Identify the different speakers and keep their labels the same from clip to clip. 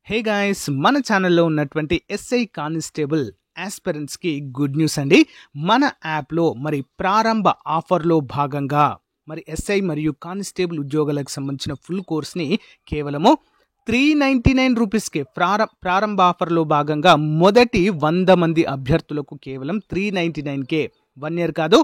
Speaker 1: Hey guys, మన ఛానల్లో ఉన్నటువంటి ఎస్ఐ కానిస్టేబుల్ ఆస్పిరెంట్స్కి గుడ్ న్యూస్ అండి. మన యాప్లో మరి ప్రారంభ ఆఫర్లో భాగంగా మరి ఎస్ఐ మరియు కానిస్టేబుల్ ఉద్యోగాలకు సంబంధించిన ఫుల్ కోర్స్ని కేవలము 399 రూపీస్కే ప్రారంభ ఆఫర్లో భాగంగా మొదటి 100 మంది అభ్యర్థులకు కేవలం 399కే 1 ఇయర్ కాదు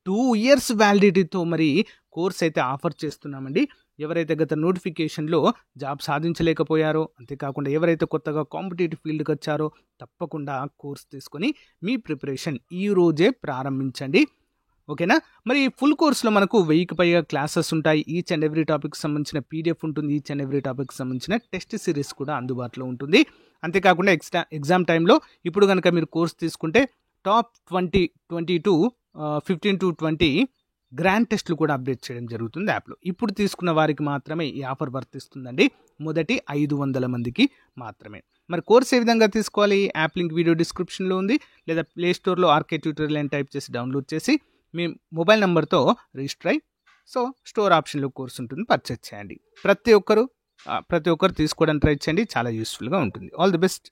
Speaker 1: 2 ఇయర్స్ వ్యాలిడిటీతో మరి కోర్స్ అయితే ఆఫర్ చేస్తున్నామండి. ఎవరైతే గత నోటిఫికేషన్లో జాబ్ సాధించలేకపోయారో, అంతేకాకుండా ఎవరైతే కొత్తగా కాంపిటేటివ్ ఫీల్డ్కి వచ్చారో తప్పకుండా కోర్స్ తీసుకొని మీ ప్రిపరేషన్ ఈ రోజే ప్రారంభించండి. ఓకేనా? మరి ఫుల్ కోర్స్లో మనకు 1000కి పైగా క్లాసెస్ ఉంటాయి. ఈచ్ అండ్ ఎవ్రీ టాపిక్ సంబంధించిన పీడిఎఫ్ ఉంటుంది. ఈచ్ అండ్ ఎవ్రీ టాపిక్ సంబంధించిన టెస్ట్ సిరీస్ కూడా అందుబాటులో ఉంటుంది. అంతేకాకుండా ఎగ్జామ్ టైంలో ఇప్పుడు కనుక మీరు కోర్స్ తీసుకుంటే టాప్ 15 to 20 గ్రాండ్ టెస్ట్లు కూడా అప్డేట్ చేయడం జరుగుతుంది యాప్లో. ఇప్పుడు తీసుకున్న వారికి మాత్రమే ఈ ఆఫర్ వర్తిస్తుందండి. మొదటి 500 మందికి మాత్రమే. మరి కోర్స్ ఏ విధంగా తీసుకోవాలి? యాప్ లింక్ వీడియో డిస్క్రిప్షన్లో ఉంది, లేదా ప్లే స్టోర్లో ఆర్కే ట్యూటోరియల్ అని టైప్ చేసి డౌన్లోడ్ చేసి మీ మొబైల్ నెంబర్తో రిజిస్టర్ అయ్యి స్టోర్ ఆప్షన్లో కోర్స్ ఉంటుంది, పర్చేజ్ చేయండి. ప్రతి ఒక్కరు తీసుకోవడానికి ట్రై చేయండి, చాలా యూస్ఫుల్గా ఉంటుంది. All the best.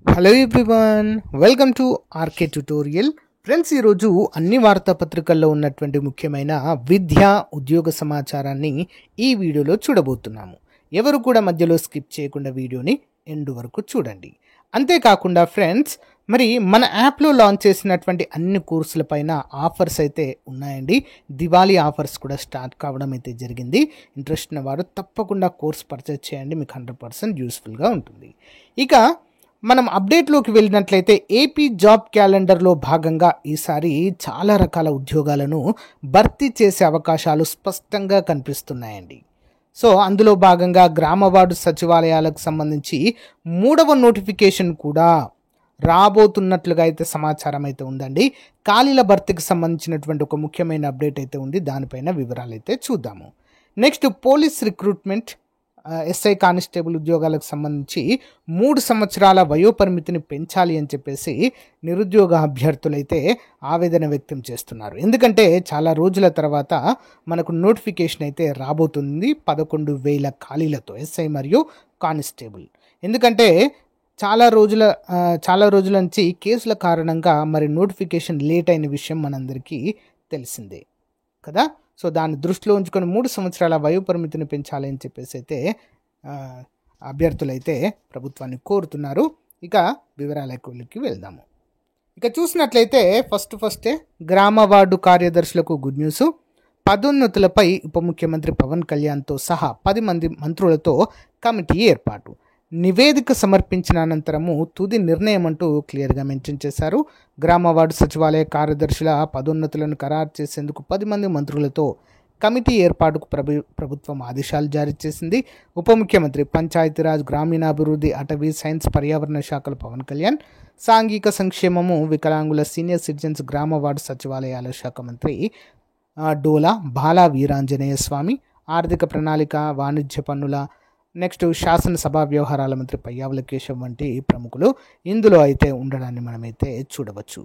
Speaker 1: Hello everyone, welcome to RK tutorial. Friends, ఈరోజు అన్ని వార్తాపత్రికల్లో ఉన్నటువంటి ముఖ్యమైన విద్యా ఉద్యోగ సమాచారాన్ని ఈ వీడియోలో చూడబోతున్నాము. ఎవరు కూడా మధ్యలో స్కిప్ చేయకుండా వీడియోని ఎండ్ వరకు చూడండి. అంతేకాకుండా ఫ్రెండ్స్, మరి మన యాప్లో లాంచ్ చేసినటువంటి అన్ని కోర్సుల పైన ఆఫర్స్ అయితే ఉన్నాయండి. దివాళీ ఆఫర్స్ కూడా స్టార్ట్ కావడం అయితే జరిగింది. ఇంట్రెస్ట్ ఉన్న వారు తప్పకుండా కోర్స్ పర్చేజ్ చేయండి, మీకు 100% యూస్ఫుల్గా ఉంటుంది. ఇక మనం అప్డేట్లోకి వెళ్ళినట్లయితే ఏపీ జాబ్ క్యాలెండర్లో భాగంగా ఈసారి చాలా రకాల ఉద్యోగాలను భర్తీ చేసే అవకాశాలు స్పష్టంగా కనిపిస్తున్నాయండి. అందులో భాగంగా గ్రామ వార్డు సచివాలయాలకు సంబంధించి 3వ నోటిఫికేషన్ కూడా రాబోతున్నట్లుగా అయితే సమాచారం అయితే ఉందండి. ఖాళీల భర్తీకి సంబంధించినటువంటి ఒక ముఖ్యమైన అప్డేట్ అయితే ఉంది, దానిపైన వివరాలు అయితే చూద్దాము. Next, police recruitment SI constable ఉద్యోగాలకు సంబంధించి 3 సంవత్సరాల వయోపరిమితిని పెంచాలి అని చెప్పేసి నిరుద్యోగ అభ్యర్థులైతే ఆవేదన వ్యక్తం చేస్తున్నారు. ఎందుకంటే చాలా రోజుల తర్వాత మనకు నోటిఫికేషన్ అయితే రాబోతుంది 11,000 ఖాళీలతో ఎస్ఐ మరియు కానిస్టేబుల్. ఎందుకంటే చాలా రోజుల నుంచి కేసుల కారణంగా మరి నోటిఫికేషన్ లేట్ అయిన విషయం మనందరికీ తెలిసిందే కదా. దాన్ని దృష్టిలో ఉంచుకొని 3 సంవత్సరాల వయోపరిమితిని పెంచాలని చెప్పేసి అయితే అభ్యర్థులైతే ప్రభుత్వాన్ని కోరుతున్నారు. ఇక వివరాలకి వెళ్దాము. ఇక చూసినట్లయితే ఫస్టే గ్రామ వార్డు కార్యదర్శులకు గుడ్ న్యూస్. పదోన్నతులపై ఉప ముఖ్యమంత్రి పవన్ కళ్యాణ్తో సహా 10 మంది మంత్రులతో కమిటీ ఏర్పాటు. నివేదిక సమర్పించిన అనంతరము తుది నిర్ణయం అంటూ క్లియర్గా మెన్షన్ చేశారు. గ్రామ వార్డు సచివాలయ కార్యదర్శుల పదోన్నతులను ఖరారు చేసేందుకు 10 మంది మంత్రులతో కమిటీ ఏర్పాటుకు ప్రభుత్వం ఆదేశాలు జారీ చేసింది. ఉప ముఖ్యమంత్రి, పంచాయతీరాజ్, గ్రామీణాభివృద్ధి, అటవీ, సైన్స్, పర్యావరణ శాఖల పవన్ కళ్యాణ్, సాంఘిక సంక్షేమము, వికలాంగుల, సీనియర్ సిటిజన్స్, గ్రామ వార్డు సచివాలయాల శాఖ మంత్రి డోలా బాలా వీరాంజనేయ స్వామి, ఆర్థిక ప్రణాళిక, వాణిజ్య పన్నుల, నెక్స్ట్ శాసనసభ వ్యవహారాల మంత్రి పయ్యావుల కేశవ్ వంటి ప్రముఖులు ఇందులో అయితే ఉండడాన్ని మనమైతే చూడవచ్చు.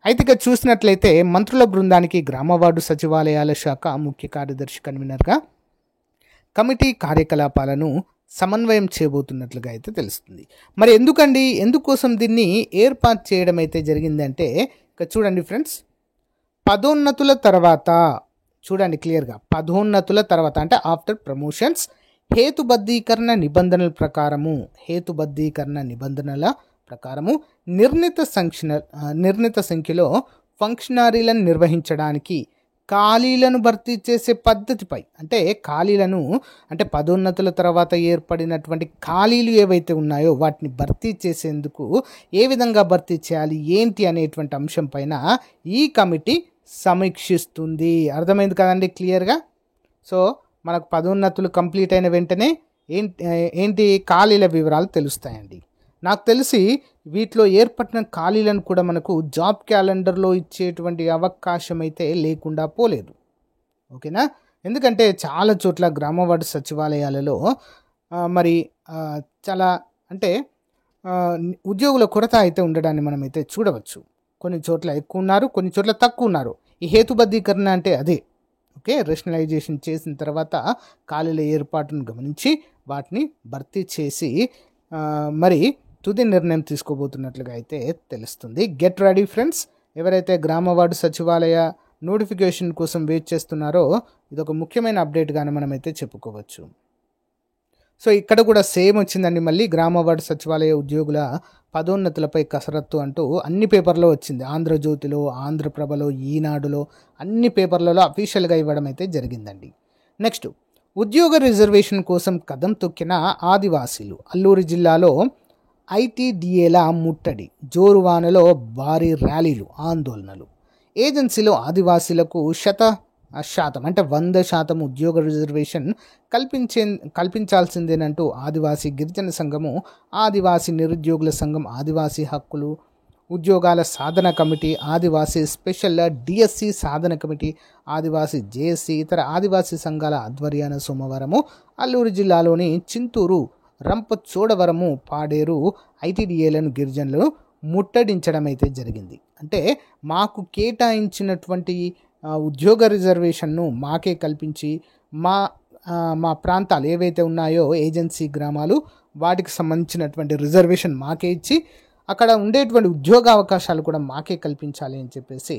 Speaker 1: అయితే ఇక చూసినట్లయితే మంత్రుల బృందానికి గ్రామ వార్డు సచివాలయాల శాఖ ముఖ్య కార్యదర్శి కన్వీనర్గా కమిటీ కార్యకలాపాలను సమన్వయం చేయబోతున్నట్లుగా అయితే తెలుస్తుంది. మరి ఎందుకోసం దీన్ని ఏర్పాటు చేయడం అయితే జరిగిందంటే ఇక చూడండి ఫ్రెండ్స్, పదోన్నతుల తర్వాత చూడండి క్లియర్గా, పదోన్నతుల తర్వాత అంటే ఆఫ్టర్ ప్రమోషన్స్ హేతుబద్ధీకరణ నిబంధనల ప్రకారము నిర్ణీత సంఖ్యలో ఫంక్షనరీలను నిర్వహించడానికి ఖాళీలను భర్తీ చేసే పద్ధతిపై అంటే పదోన్నతుల తర్వాత ఏర్పడినటువంటి ఖాళీలు ఏవైతే ఉన్నాయో వాటిని భర్తీ చేసేందుకు ఏ విధంగా భర్తీ చేయాలి ఏంటి అనేటువంటి అంశం పైన ఈ కమిటీ సమీక్షిస్తుంది. అర్థమైంది కదండి క్లియర్గా. మనకు పదోన్నతులు కంప్లీట్ అయిన వెంటనే ఏంటి ఖాళీల వివరాలు తెలుస్తాయండి. నాకు తెలిసి వీటిలో ఏర్పడిన ఖాళీలను కూడా మనకు జాబ్ క్యాలెండర్లో ఇచ్చేటువంటి అవకాశం అయితే లేకుండా పోలేదు. ఓకేనా? ఎందుకంటే చాలా చోట్ల గ్రామ వార్డు సచివాలయాలలో మరి చాలా ఉద్యోగుల కొరత అయితే ఉండడాన్ని మనమైతే చూడవచ్చు. కొన్ని చోట్ల ఎక్కువ ఉన్నారు, కొన్ని చోట్ల తక్కువ ఉన్నారు. ఈ హేతుబద్ధీకరణ అంటే అదే. రేషనలైజేషన్ చేసిన తర్వాత ఖాళీల ఏర్పాటును గమనించి వాటిని భర్తీ చేసి మరి తుది నిర్ణయం తీసుకోబోతున్నట్లుగా అయితే తెలుస్తుంది. Get ready friends. ఎవరైతే గ్రామ వార్డు సచివాలయ నోటిఫికేషన్ కోసం వెయిట్ చేస్తున్నారో ఇదొక ముఖ్యమైన అప్డేట్గానే మనమైతే చెప్పుకోవచ్చు. సో ఇక్కడ కూడా సేమ్ వచ్చిందండి. మళ్ళీ గ్రామ వార్డు సచివాలయ ఉద్యోగుల పదోన్నతులపై కసరత్తు అంటూ అన్ని పేపర్లో వచ్చింది. ఆంధ్రజ్యోతిలో, ఆంధ్రప్రభలో, ఈనాడులో, అన్ని పేపర్లలో అఫీషియల్గా ఇవ్వడం అయితే జరిగిందండి. నెక్స్ట్, ఉద్యోగ రిజర్వేషన్ కోసం కదం తొక్కిన ఆదివాసీలు. అల్లూరు జిల్లాలో ఐటీడీఏల ముట్టడి, జోరువానలో భారీ ర్యాలీలు, ఆందోళనలు. ఏజెన్సీలో ఆదివాసీలకు 100% అంటే 100% ఉద్యోగ రిజర్వేషన్ కల్పించాల్సిందేనంటూ ఆదివాసీ గిరిజన సంఘము, ఆదివాసీ నిరుద్యోగుల సంఘం, ఆదివాసీ హక్కులు ఉద్యోగాల సాధన కమిటీ, ఆదివాసీ స్పెషల్ డిఎస్సి సాధన కమిటీ, ఆదివాసీ జేఎస్సి, ఇతర ఆదివాసీ సంఘాల ఆధ్వర్యాన సోమవారము అల్లూరు జిల్లాలోని చింతూరు, రంపచోడవరము, పాడేరు ఐటీడీఏలను గిరిజనులు ముట్టడించడం అయితే జరిగింది. అంటే మాకు కేటాయించినటువంటి ఉద్యోగ రిజర్వేషన్ను మాకే కల్పించి మా ప్రాంతాలు ఏవైతే ఉన్నాయో ఏజెన్సీ గ్రామాలు, వాటికి సంబంధించినటువంటి రిజర్వేషన్ మాకే ఇచ్చి అక్కడ ఉండేటువంటి ఉద్యోగ అవకాశాలు కూడా మాకే కల్పించాలి అని చెప్పేసి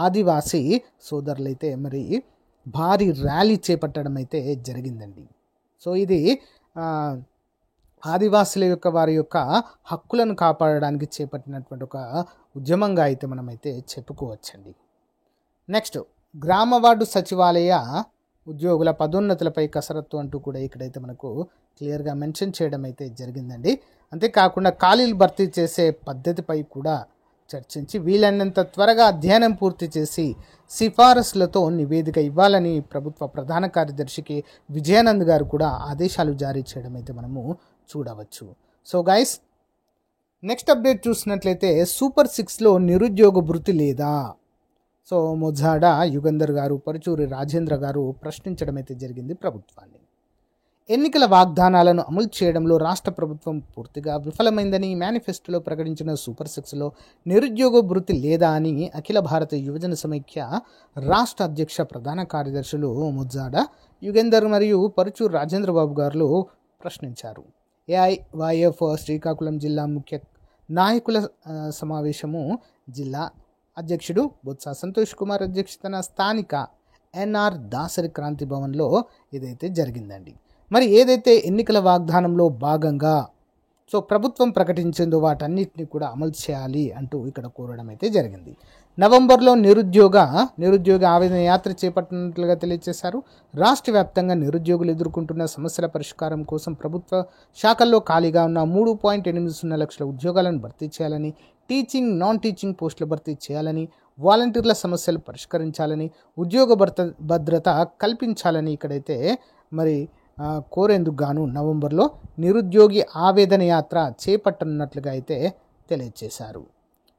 Speaker 1: ఆదివాసీ సోదరులైతే మరి భారీ ర్యాలీ చేపట్టడం అయితే జరిగిందండి. సో ఇది ఆదివాసుల యొక్క వారి యొక్క హక్కులను కాపాడడానికి చేపట్టినటువంటి ఒక ఉద్యమంగా అయితే మనమైతే చెప్పుకోవచ్చండి. నెక్స్ట్, గ్రామ వార్డు సచివాలయ ఉద్యోగుల పదోన్నతులపై కసరత్తు అంటూ కూడా ఇక్కడైతే మనకు క్లియర్గా మెన్షన్ చేయడం అయితే జరిగిందండి. అంతేకాకుండా ఖాళీలు భర్తీ చేసే పద్ధతిపై కూడా చర్చించి వీలైనంత త్వరగా అధ్యయనం పూర్తి చేసి సిఫారసులతో నివేదిక ఇవ్వాలని ప్రభుత్వ ప్రధాన కార్యదర్శికి విజయానంద్ గారు కూడా ఆదేశాలు జారీ చేయడం అయితే మనము చూడవచ్చు. సో గైస్, నెక్స్ట్ అప్డేట్ చూసినట్లయితే సూపర్ 6లో నిరుద్యోగ భృతి లేదా? సో మొజాడ యుగంధర్ గారు, పరుచూరి రాజేంద్ర గారు ప్రశ్నించడం అయితే జరిగింది ప్రభుత్వాన్ని. ఎన్నికల వాగ్దానాలను అమలు చేయడంలో రాష్ట్ర ప్రభుత్వం పూర్తిగా విఫలమైందని మేనిఫెస్టోలో ప్రకటించిన సూపర్ 6లో నిరుద్యోగ భృతి లేదా అని అఖిల భారత యువజన సమైక్య రాష్ట్ర అధ్యక్ష ప్రధాన కార్యదర్శులు మొజాడ యుగేందర్ మరియు పరుచూరి రాజేంద్ర బాబు గారు ప్రశ్నించారు. ఏఐవైఎఫ్ శ్రీకాకుళం జిల్లా ముఖ్య నాయకుల సమావేశము జిల్లా అధ్యక్షుడు బొత్స సంతోష్ కుమార్ అధ్యక్షతన స్థానిక ఎన్ఆర్ దాసరి క్రాంతి భవన్లో ఇదైతే జరిగిందండి. మరి ఏదైతే ఎన్నికల వాగ్దానంలో భాగంగా ప్రభుత్వం ప్రకటించిందో వాటన్నిటిని కూడా అమలు చేయాలి అంటూ ఇక్కడ కోరడం అయితే జరిగింది. నవంబర్లో నిరుద్యోగ ఆవేదన యాత్ర చేపట్టినట్లుగా తెలియజేశారు. రాష్ట్ర వ్యాప్తంగా నిరుద్యోగులు ఎదుర్కొంటున్న సమస్యల పరిష్కారం కోసం ప్రభుత్వ శాఖల్లో ఖాళీగా ఉన్న 3.80 లక్షల ఉద్యోగాలను భర్తీ చేయాలని, టీచింగ్, నాన్ టీచింగ్ పోస్టుల భర్తీ చేయాలని, వాలంటీర్ల సమస్యలు పరిష్కరించాలని, ఉద్యోగ భద్రత కల్పించాలని ఇక్కడైతే మరి కోరేందుకు గాను నవంబర్లో నిరుద్యోగి ఆవేదన యాత్ర చేపట్టనున్నట్లుగా అయితే తెలియజేశారు.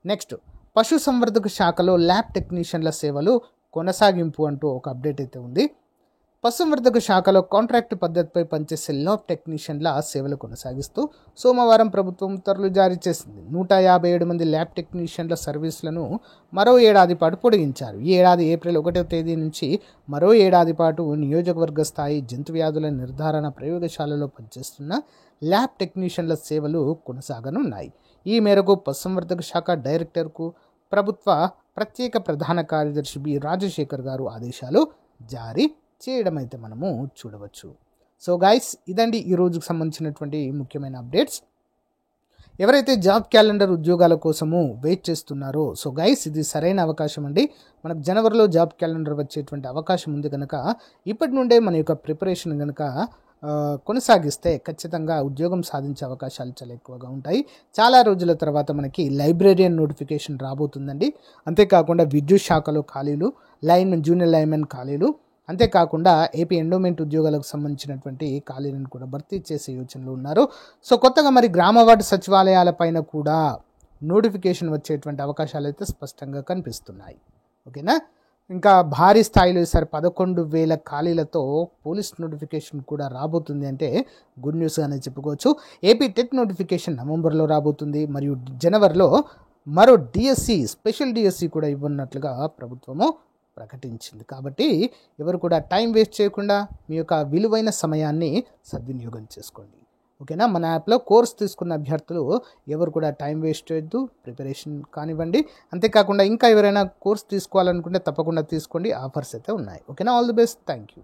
Speaker 1: నెక్స్ట్, పశుసంవర్ధక శాఖలో ల్యాబ్ టెక్నీషియన్ల సేవలు కొనసాగింపు అంటూ ఒక అప్డేట్ అయితే ఉంది. పశుసంవర్ధక శాఖలో కాంట్రాక్ట్ పద్ధతిపై పనిచేసే ల్యాబ్ టెక్నీషియన్ల సేవలు కొనసాగిస్తూ సోమవారం ప్రభుత్వం ఉత్తర్వులు జారీ చేసింది. 157 మంది ల్యాబ్ టెక్నీషియన్ల సర్వీసులను మరో ఏడాది పాటు పొడిగించారు. ఈ ఏడాది ఏప్రిల్ 1వ తేదీ నుంచి మరో ఏడాది పాటు నియోజకవర్గ స్థాయి జంతు వ్యాధుల నిర్ధారణ ప్రయోగశాలలో పనిచేస్తున్న ల్యాబ్ టెక్నీషియన్ల సేవలు కొనసాగనున్నాయి. ఈ మేరకు పశుసంవర్ధక శాఖ డైరెక్టర్కు ప్రభుత్వ ప్రత్యేక ప్రధాన కార్యదర్శి బి రాజశేఖర్ గారు ఆదేశాలు జారీ చేయడం అయితే మనము చూడవచ్చు. సో గైస్, ఇదండి ఈ రోజుకు సంబంధించినటువంటి ముఖ్యమైన అప్డేట్స్. ఎవరైతే జాబ్ క్యాలెండర్ ఉద్యోగాల కోసము వెయిట్ చేస్తున్నారో సో గైస్, ఇది సరైన అవకాశం అండి. మనకు జనవరిలో జాబ్ క్యాలెండర్ వచ్చేటువంటి అవకాశం ఉంది కనుక ఇప్పటి నుండే మన యొక్క ప్రిపరేషన్ కనుక కొనసాగిస్తే ఖచ్చితంగా ఉద్యోగం సాధించే అవకాశాలు చాలా ఎక్కువగా ఉంటాయి. చాలా రోజుల తర్వాత మనకి లైబ్రేరియన్ నోటిఫికేషన్ రాబోతుందండి. అంతేకాకుండా విద్యుత్ శాఖలో ఖాళీలు, జూనియర్ లైన్మెన్ ఖాళీలు, అంతేకాకుండా ఏపీ ఎండోమెంట్ ఉద్యోగాలకు సంబంధించినటువంటి ఖాళీలను కూడా భర్తీ చేసే యోచనలు ఉన్నారు. సో కొత్తగా మరి గ్రామ వార్డు సచివాలయాల పైన కూడా నోటిఫికేషన్ వచ్చేటువంటి అవకాశాలు అయితే స్పష్టంగా కనిపిస్తున్నాయి. ఓకేనా? ఇంకా భారీ స్థాయిలో ఈసారి 11,000 ఖాళీలతో పోలీస్ నోటిఫికేషన్ కూడా రాబోతుంది అంటే గుడ్ న్యూస్గానే చెప్పుకోవచ్చు. ఏపీ టెట్ నోటిఫికేషన్ నవంబర్లో రాబోతుంది. మరియు జనవరిలో మరో డిఎస్సి, స్పెషల్ డిఎస్సి కూడా ఇవ్వనున్నట్లుగా ప్రభుత్వము ప్రకటించింది. కాబట్టి ఎవరు కూడా టైం వేస్ట్ చేయకుండా మీ యొక్క విలువైన సమయాన్ని సద్వినియోగం చేసుకోండి. ఓకేనా? మన యాప్లో కోర్స్ తీసుకున్న అభ్యర్థులు ఎవరు కూడా టైం వేస్ట్ చేయొద్దు, ప్రిపరేషన్ కానివ్వండి. అంతేకాకుండా ఇంకా ఎవరైనా కోర్స్ తీసుకోవాలనుకుంటే తప్పకుండా తీసుకోండి, ఆఫర్స్ అయితే ఉన్నాయి. ఓకేనా? All the best. Thank you.